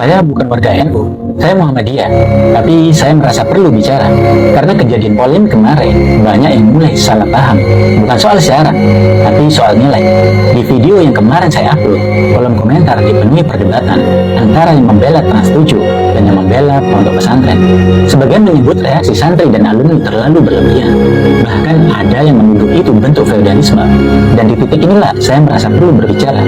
Saya bukan warga NU, saya Muhammadiyah, tapi saya merasa perlu bicara karena kejadian polemik kemarin banyak yang mulai salah paham, bukan soal syarat, tapi soal nilai. Di video yang kemarin saya upload, kolom komentar dipenuhi perdebatan antara yang membela trans 7 dan yang membela pondok pesantren. Sebagian menyebut reaksi santri dan alumni terlalu berlebihan, bahkan ada yang menuduh itu bentuk feodalisme. Dan di titik inilah saya merasa perlu berbicara,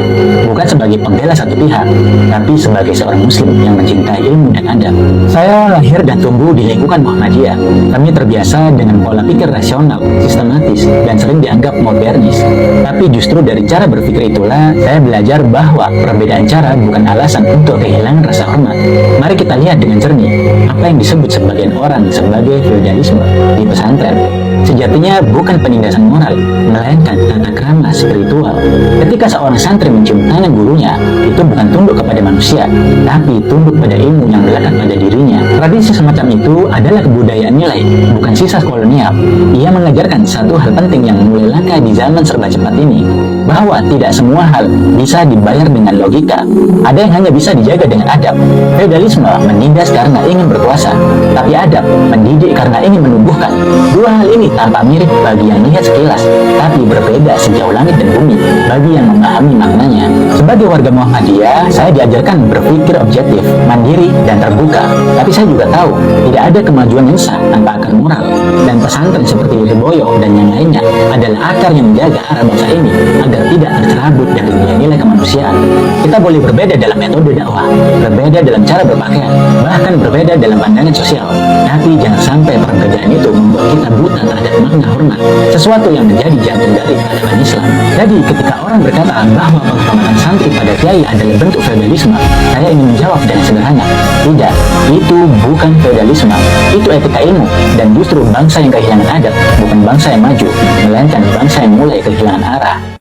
bukan sebagai pembela satu pihak, tapi sebagai seorang muslim yang mencintai ilmu dan adab. Saya lahir dan tumbuh di lingkungan Muhammadiyah. Kami terbiasa dengan pola pikir rasional, sistematis, dan sering dianggap modernis. Tapi justru dari cara berpikir itulah saya belajar bahwa perbedaan cara bukan alasan untuk kehilangan rasa hormat. Mari kita lihat dengan jernih apa yang disebut sebagian orang sebagai feodalisme di pesantren. Sejatinya bukan penindasan moral, melainkan tata krama spiritual. Ketika seorang santri mencium tangan gurunya, itu bukan tunduk kepada manusia, tapi tunduk pada ilmu yang melekat pada dirinya. Tradisi semacam itu adalah kebudayaan nilai, bukan sisa kolonial. Ia mengajarkan satu hal penting yang mulai langka di zaman serba cepat ini, bahwa tidak semua hal bisa dibayar dengan logika. Ada yang hanya bisa dijaga dengan adab. Feodalisme menindas karena ingin berkuasa, tapi adab mendidik karena ingin menumbuhkan. Dua hal ini tampak mirip bagi yang melihat sekilas, tapi berbeda sejauh langit dan bumi bagi yang memahami maknanya. Sebagai warga Muhammadiyah, saya diajarkan berpikir objektif, mandiri, dan terbuka. Tapi saya juga tahu, tidak ada kemajuan yang sah tanpa akar moral. Dan pesantren seperti Lirboyo dan yang lainnya adalah akar yang menjaga arah bangsa ini agar tidak tercerabut dari nilai-nilai kemanusiaan. Kita boleh berbeda dalam metode dakwah, berbeda dalam cara berpakaian, bahkan berbeda dalam pandangan sosial. Tapi jangan sampai perbedaan itu membuat kita buta terhadap makna hormat, sesuatu yang menjadi jantung dari peradaban Islam. Jadi ketika orang berkata bahwa penghormatan santri pada kiai adalah bentuk feodalisme, saya ingin menjawab dengan sederhana, tidak, itu bukan feodalisme, itu etika ilmu, dan justru bangsa yang kehilangan adab bukan bangsa yang maju, melainkan bangsa yang mulai kehilangan arah.